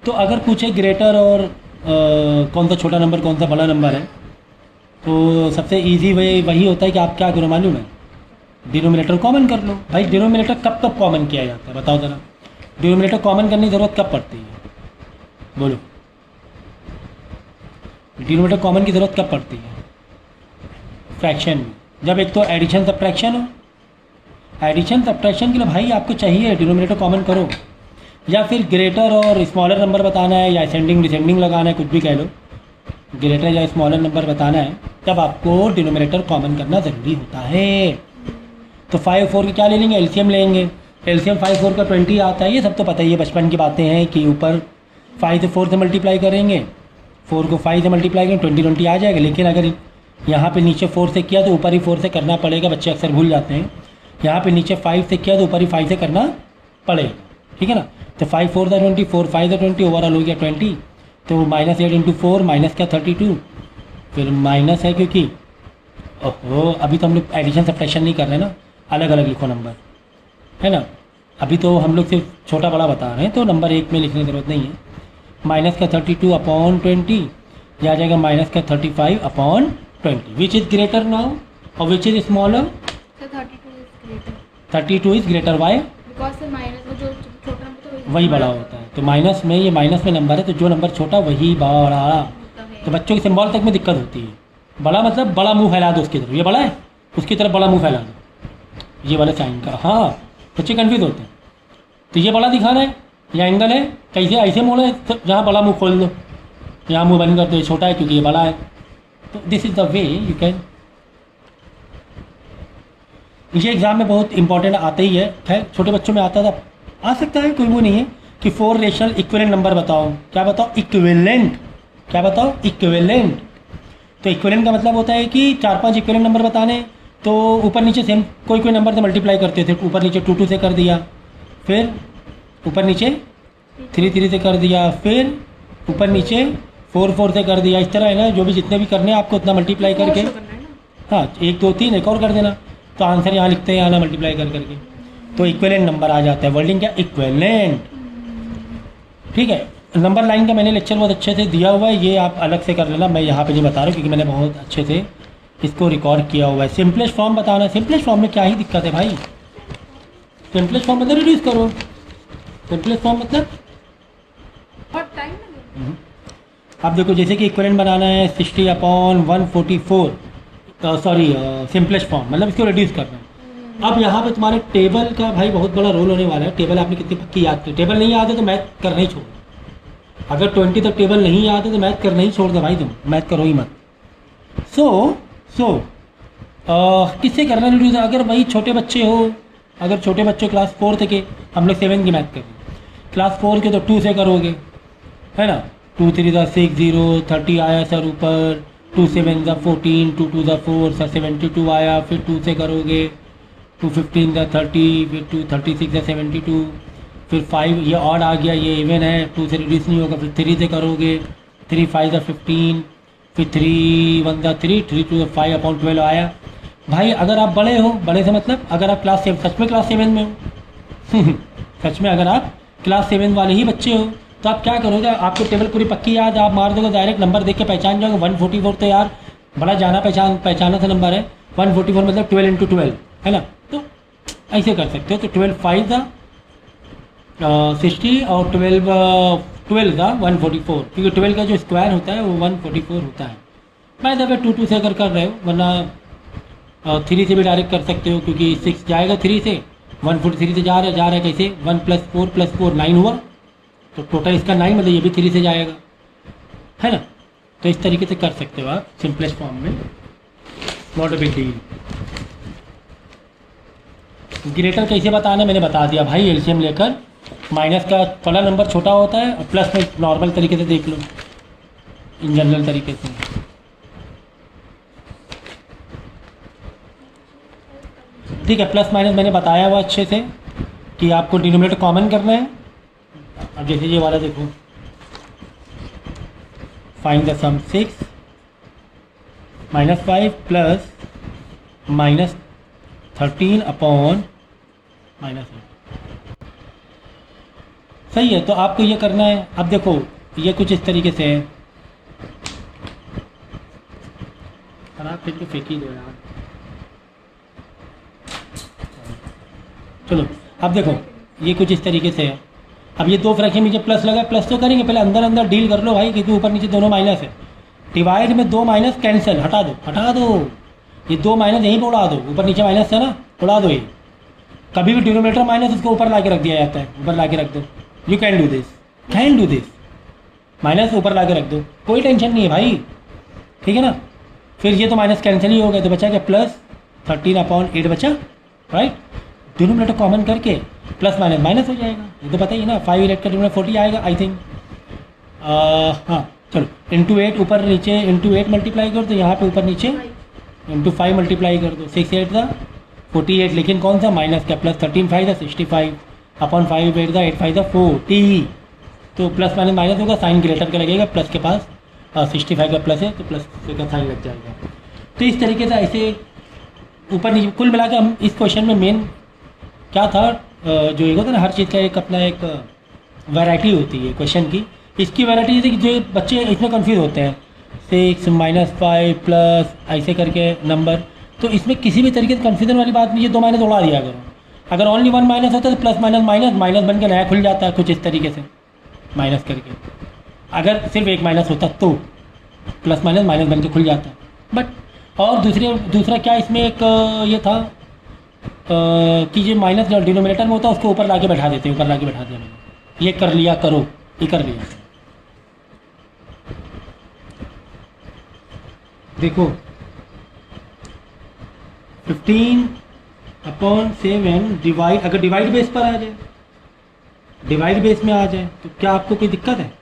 तो अगर पूछे ग्रेटर और कौन सा छोटा नंबर कौन सा बड़ा नंबर है, तो सबसे इजी वे वही होता है कि आप क्या करो मालूम है, डिनोमिनेटर कॉमन कर लो। भाई डिनोमिनेटर कब कब कॉमन किया जाता है बताओ ज़रा, डिनोमिनेटर कॉमन करने की ज़रूरत कब पड़ती है, बोलो। डिनोमिनेटर कॉमन की ज़रूरत कब पड़ती है? फ्रैक्शन में, जब एक तो एडिशन सब्ट्रैक्शन हो। एडिशन सब्ट्रैक्शन के लिए भाई आपको चाहिए डिनोमिनेटर कॉमन करो, या फिर ग्रेटर और स्मॉलर नंबर बताना है, या असेंडिंग डिसेंडिंग लगाना है, कुछ भी कह लो, ग्रेटर या स्मॉलर नंबर बताना है, तब आपको डिनोमिनेटर कॉमन करना ज़रूरी होता है। तो 5 4 की क्या ले लेंगे, एलसीएम लेंगे। एलसीएम 5 4 का 20 आता है, ये सब तो पता ही है, बचपन की बातें हैं कि ऊपर 5 से 4 से मल्टीप्लाई करेंगे, 4 को 5 से मल्टीप्लाई करेंगे 20 20 आ जाएगा। लेकिन अगर यहाँ पे नीचे 4 से किया तो ऊपर ही 4 से करना पड़ेगा, बच्चे अक्सर भूल जाते हैं। यहाँ पे नीचे 5 से किया तो ऊपर ही 5 से करना पड़ेगा, ठीक है ना। तो 5 4 था 20, 4 5 था 20, ओवरऑल हो गया 20। तो -8 इंटू 4 माइनस क्या 32, फिर माइनस है क्योंकि ओहो अभी तो हम लोग एडिशन सब्ट्रैक्शन नहीं कर रहे ना, अलग अलग लिखो नंबर, है ना। अभी तो हम लोग सिर्फ छोटा बड़ा बता रहे हैं, तो नंबर एक में लिखने की ज़रूरत नहीं है। माइनस का 32 अपॉन 20, यह आ जाएगा माइनस का 35 upon 20। Which is greater now और which is smaller? 32 is greater why, वही बड़ा होता है। तो माइनस में, ये माइनस में नंबर है, तो जो नंबर छोटा वही बड़ा। तो बच्चों की सिंबल तक में दिक्कत होती है। बड़ा मतलब बड़ा मुंह फैला दो उसकी तरफ, ये बड़ा है उसकी तरफ बड़ा मुंह फैला दो, ये वाला साइन का। हाँ बच्चे कन्फ्यूज होते हैं। तो ये बड़ा दिखाना है, या एंगल है, कैसे ऐसे मोड़ है, तो जहाँ बड़ा मुंह खोल दो, यहाँ मुंह बंद कर दो, ये छोटा है क्योंकि ये बड़ा है। तो this is the way you can. ये एग्ज़ाम में बहुत इंपॉर्टेंट आता ही है, खैर छोटे बच्चों में आता था, आ सकता है, कोई वो नहीं है कि 4 रेशनल इक्विवेलेंट नंबर बताओ। क्या बताओ? इक्विवेलेंट। क्या बताओ? इक्विवेलेंट। तो इक्विवेलेंट का मतलब होता है कि 4-5 इक्विवेलेंट नंबर बताने, तो ऊपर नीचे सेम कोई कोई नंबर से मल्टीप्लाई करते थे, ऊपर नीचे 2 2 से कर दिया, फिर ऊपर नीचे 3 3 से कर दिया, फिर ऊपर नीचे 4 4 से कर दिया। इस तरह है ना, जो भी जितने भी करने हैं आपको उतना मल्टीप्लाई करके, हाँ 1 2 3 एक और कर देना, तो आंसर यहाँ लिखते हैं, यहाँ ना मल्टीप्लाई कर करके, तो इक्विवेलेंट नंबर आ जाता है। वर्डिंग क्या? इक्विवेलेंट, ठीक है। नंबर लाइन का मैंने लेक्चर बहुत अच्छे से दिया हुआ है, ये आप अलग से कर लेना, मैं यहाँ पे नहीं बता रहा हूँ क्योंकि मैंने बहुत अच्छे से इसको रिकॉर्ड किया हुआ है। सिंपलेस्ट फॉर्म बताना, सिंपलेस्ट फॉर्म में क्या ही दिक्कत है भाई, सिंपलेस्ट फॉर्म मतलब रिड्यूस करो, सिंपलेस्ट फॉर्म मतलब अब देखो जैसे कि इक्विवेलेंट बनाना है 60 अपॉन 144, सॉरी सिंपलेस्ट फॉर्म मतलब इसको रिड्यूस करना है। अब यहाँ पे तुम्हारे टेबल का भाई बहुत बड़ा रोल होने वाला है। टेबल आपने कितनी पक्की याद की? टेबल नहीं याद है तो मैथ करना ही छोड़, अगर 20 तक टेबल नहीं याद है तो मैथ करना ही छोड़ दो भाई, तुम मैथ करो ही मत। किससे करना रिड्यूस? अगर भाई छोटे बच्चे हो, अगर छोटे बच्चे क्लास 4 के, हम लोग 7 की मैथ कर रहे हैं, क्लास 4 के तो 2 से करोगे, है ना। 2 3 ज़ा 6 0 30 आया सर ऊपर, 2 7 ज़ा 14, 2 2 ज़ा 4 सर 72 आया, फिर 2 से करोगे, 2 15 ज़ा 30, फिर 2 36 ज़ा 72, फिर 5 ये ऑड आ गया, ये इवन है, 2 से रिड्यूस नहीं होगा, फिर 3 से करोगे, 3 5 ज़ा 15, फिर 3 1 ज़ा 3, 3 2 ज़ा 5 अपॉन 12 आया। भाई अगर आप बड़े हो, बड़े से मतलब अगर आप क्लास 7 सच में क्लास 7 में हो सच में अगर आप क्लास 7 वाले ही बच्चे हो, तो आप क्या करोगे? आपको टेबल पूरी पक्की याद, आप मार दोगे डायरेक्ट, नंबर देख के पहचान जाओगे। 144 तो यार बड़ा जाना पहचाना सा नंबर है, 144 मतलब 12 इंटू 12, है ना। तो ऐसे कर सकते हो। तो 12 5 ज़ा 60 और 12 ज़ा 144, क्योंकि 12 का जो स्क्वायर होता है वो 144 होता है। मैं दफ़े 2 2 से अगर कर रहे हो, वरना 3 से भी डायरेक्ट कर सकते हो, क्योंकि 6 जाएगा 3 से, 143 से जा रहा है कैसे, 1 + 4 9 हुआ, तो टोटल इसका 9 मतलब ये भी 3 से जाएगा, है ना। तो इस तरीके से कर सकते हो आप सिंपलेस्ट फॉर्म में, not a big deal. Greater कैसे बताना मैंने बता दिया भाई, एलसीएम लेकर, माइनस का बड़ा नंबर छोटा होता है और प्लस में नॉर्मल तरीके से देख लो, इन जनरल तरीके से। ठीक है, प्लस माइनस मैंने बताया हुआ अच्छे से कि आपको डिनोमिनेटर कॉमन करना है। अब जैसे ये वाला देखो, find the sum 6 -5 plus -13 upon -8। सही है। तो आपको ये करना है। अब देखो ये कुछ इस तरीके से है। खराब फिर तो फेंक ही दो यार। चलो अब देखो ये कुछ इस तरीके से है। अब ये दो फ्रैक्शन नीचे प्लस लगा, प्लस तो करेंगे, पहले अंदर अंदर डील कर लो भाई, क्योंकि ऊपर नीचे दोनों माइनस है। डिवाइड में दो माइनस कैंसिल, हटा दो हटा दो, ये दो माइनस यहीं पर उड़ा दो, ऊपर नीचे माइनस है ना, उड़ा दो ये। कभी भी डिनोमिनेटर माइनस उसको ऊपर ला के रख दिया जाता है, ऊपर ला के रख दो। You can do this, can do this, minus ऊपर ला के रख दो, कोई टेंशन नहीं है भाई, ठीक है ना। फिर ये तो माइनस कैंसिल ही हो गया, तो बचा क्या प्लस 13/8 बचा, राइट। डिनोमिनेटर कॉमन करके प्लस माइनस माइनस हो जाएगा, ये तो पता ही है ना। 5 8 का डिनोमिनेटर 40 आएगा आई थिंक। हाँ चलो, इंटू 8 ऊपर नीचे, इंटू 8 मल्टीप्लाई कर दो, यहाँ पे ऊपर नीचे इंटू 5 मल्टीप्लाई कर दो। 6 8 था 48, लेकिन कौन सा माइनस का, प्लस 13 5 था 65 अपॉन 5 8 था 8 5 था 40। तो प्लस माइनस माइनस होगा, साइन ग्रेटर का लगेगा, प्लस के पास 65 का प्लस है तो प्लस का साइन लग जाएगा। तो इस तरीके से ऐसे ऊपर नीचे कुल मिला के हम इस क्वेश्चन में मेन क्या था, जो एक होता है ना हर चीज़ का एक अपना एक वैरायटी होती है क्वेश्चन की। इसकी वैरायटी जैसे कि जो बच्चे इसमें कंफ्यूज होते हैं 6 -5 प्लस ऐसे करके नंबर, तो इसमें किसी भी तरीके से कन्फ्यूजन वाली बात नहीं है। 2 माइनस उड़ा दिया करो। अगर ओनली 1 माइनस होता है तो प्लस माइनस माइनस माइनस बन के नया खुल जाता है कुछ इस तरीके से माइनस करके। अगर सिर्फ एक माइनस होता तो प्लस माइनस माइनस बन के खुल जाता है। बट और दूसरा क्या इसमें एक ये था कि जो माइनस जो डिनोमिनेटर में होता है उसको ऊपर लाके बैठा देते हैं, ऊपर लाके बैठा दिया मैंने, ये कर लिया करो, ये कर लिया। देखो 15/7 डिवाइड, अगर डिवाइड बेस पर आ जाए, डिवाइड बेस में आ जाए तो क्या आपको कोई दिक्कत है?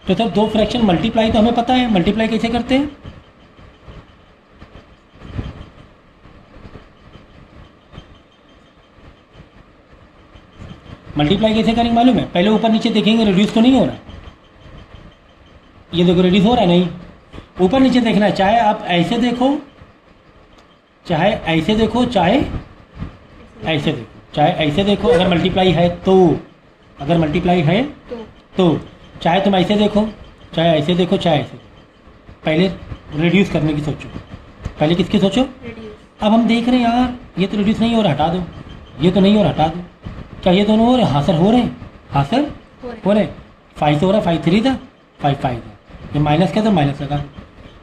तो सर दो फ्रैक्शन मल्टीप्लाई तो हमें पता है, मल्टीप्लाई कैसे करते हैं? मल्टीप्लाई कैसे करेंगे मालूम है? पहले ऊपर नीचे देखेंगे रिड्यूस तो नहीं हो रहा, ये देखो रिड्यूस हो रहा है नहीं, ऊपर नीचे देखना है। चाहे आप ऐसे देखो, चाहे ऐसे देखो, चाहे ऐसे देखो, चाहे ऐसे देखो, अगर मल्टीप्लाई है तो, अगर मल्टीप्लाई है तो चाहे तुम ऐसे देखो, चाहे ऐसे देखो, चाहे ऐसे। पहले रिड्यूस करने की सोचो, पहले किसकी सोचो? अब हम देख रहे हैं यार ये तो रिड्यूस नहीं हो रहा, हटा दो, ये तो नहीं हो रहा, हटा दो। क्या ये दोनों हो रहे हैं? हाँ सर हो रहे हैं, हाँ सर हो रहे हैं। 5 से हो रहा है, 5 3 था, 5 5 था, ये माइनस क्या था, माइनस लगा।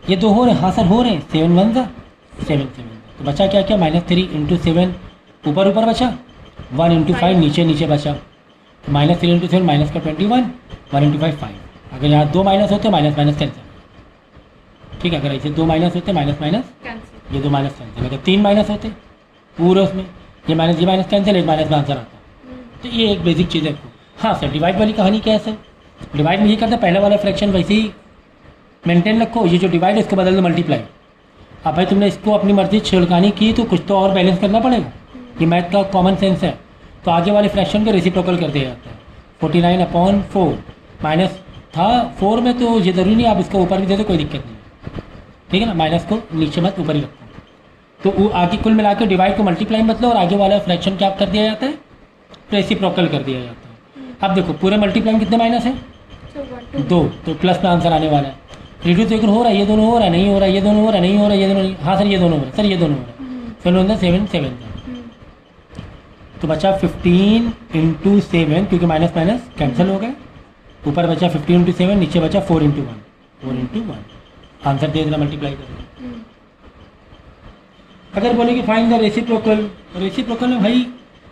ये दो हो रहे हैं, हाँ सर हो रहे हैं, 7 1 था, 7 7 था। तो बचा क्या क्या, -3 × 7 ऊपर ऊपर बचा, 1 × 5 नीचे नीचे बचा, तो -3 × 7 माइनस का 21, 1 × 5 5। अगर यहाँ 2 माइनस होते माइनस माइनस कैंसिल, ठीक है। अगर ऐसे 2 माइनस होते माइनस माइनस कैंसिल, ये 2 माइनस कैंसिल। अगर 3 माइनस होते पूरे उसमें ये माइनस कैंसिल, एक माइनस में आंसर आता। तो ये एक बेसिक चीज़ है। हाँ सर डिवाइड वाली कहानी क्या है सर? डिवाइड में ये करते हैं, पहले वाला फ्रैक्शन वैसे ही मेंटेन रखो, ये जो डिवाइड है इसको बदल दो मल्टीप्लाई। अब भाई तुमने इसको अपनी मर्जी छिड़कानी की तो कुछ तो और बैलेंस करना पड़ेगा, ये मैथ का कॉमन सेंस है। तो आगे वाले फ्रैक्शन को रेसिप्रोकल कर दिया जाता है। 49/4 माइनस था 4 में, तो ये ज़रूरी नहीं आप इसको ऊपर भी दे दो, कोई दिक्कत नहीं, ठीक है ना। माइनस को नीचे मत ऊपर ही रखो। तो वो आगे कुल मिला के डिवाइड को मल्टीप्लाई मतलब, और आगे वाला फ्रैक्शन क्या कर दिया जाता है, रेसिप्रोकल कर दिया जाता है। अब देखो पूरे मल्टीप्लाई में कितने माइनस है, 2, तो प्लस में आंसर आने वाला है। रिड्यूस देखो हो रहा है, ये दोनों हो रहा है, नहीं हो रहा है, ये दोनों हो रहा है, नहीं हो रहा है, ये दोनों नहीं, हाँ सर ये दोनों हो रहा है, सर ये दोनों हो रहा है, 7 7 था। तो बचा 15 × 7, क्योंकि माइनस माइनस कैंसिल हो गए, ऊपर बचा 15 × 7, नीचे बचा 4 × 1, 4 × 1। आंसर दे देना मल्टीप्लाई करके। अगर बोले कि फाइंड द रेसिप्रोकल, रेसिप्रोकल में भाई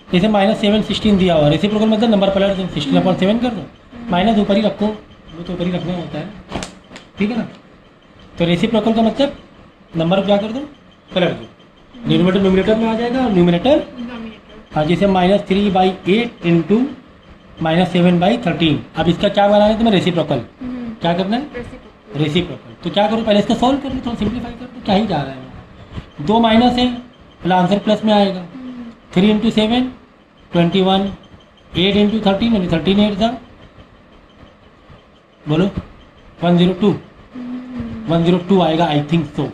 जैसे -7 16 दिया हुआ, रेसिप्रोकल मतलब नंबर पलट दो, 16/7 कर दो, माइनस ऊपर ही रखो, वो तो ऊपर ही रखना होता है, ठीक है ना। तो रेसिप्रोकल का मतलब नंबर क्या कर दो, पलट दो, न्यूमरेटर न्यूमरेटर में आ जाएगा और न्यूमरेटर, हाँ जैसे -3/8 × -7/13। अब इसका क्या बनाना है तुम्हें, रेसिप्रोकल। क्या करना है, रेसिप्रोकल। तो क्या करो, पहले इसको सॉल्व कर लो, थोड़ा सिंप्लीफाई कर दो, क्या ही जा रहा है। 2 माइनस है, पहले आंसर प्लस में आएगा। 3 × 7 21, 8 × 13 यानी 13 8 था, बोलो 102 आएगा आई थिंक, सो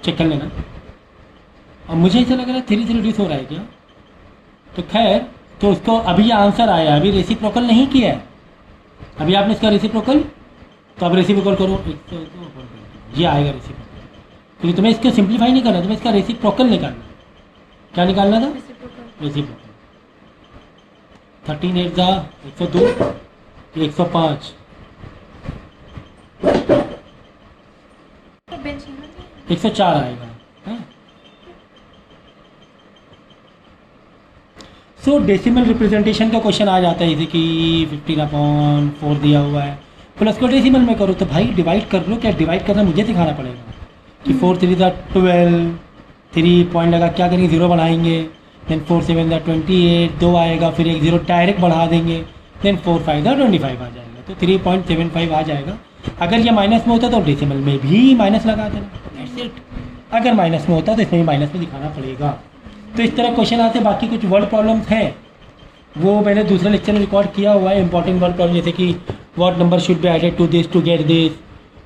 चेक कर लेना। अब मुझे ऐसा लग रहा है 3 से रिड्यूस हो रहा है क्या? तो खैर, तो उसको अभी ये आंसर आया, अभी रेसिप्रोकल नहीं किया है, अभी आपने इसका रेसिप्रोकल, तो अब रेसिप्रोकल करो, ये आएगा रेसिप्रोकल, क्योंकि तुम्हें इसको सिंप्लीफाई नहीं करना, तुम्हें इसका रेसिप्रोकल निकालना। क्या निकालना था? रेसिप्रोकल। 13 8 102, 105, 104 आएगा। सो डेसिमल रिप्रेजेंटेशन का क्वेश्चन आ जाता है, जैसे कि 15/4 दिया हुआ है, प्लस को डेसिमल में करो, तो भाई डिवाइड कर लो। क्या डिवाइड करना मुझे सिखाना पड़ेगा कि 4 3 12, 3 पॉइंट लगा क्या करेंगे, 0 बढ़ाएंगे, देन 4 7 28, 2 आएगा, फिर एक 0 डायरेक्ट बढ़ा देंगे, देन 4 5 25 आ जाएगा, तो 3.75 आ जाएगा। अगर ये माइनस में होता तो डेसिमल में भी माइनस लगा देना, दैट्स इट। अगर माइनस में होता तो इसमें भी माइनस में दिखाना पड़ेगा। तो इस तरह क्वेश्चन आते हैं। बाकी कुछ वर्ड प्रॉब्लम्स हैं, वो मैंने दूसरे लेक्चर में रिकॉर्ड किया हुआ है, इंपॉर्टेंट वर्ड प्रॉब्लम, जैसे कि what number should be added to this to get this,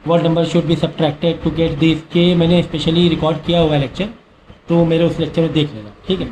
what number should be subtracted to get this, के मैंने स्पेशली रिकॉर्ड किया हुआ है लेक्चर, तो मेरे उस लेक्चर में देख लेना, ठीक है।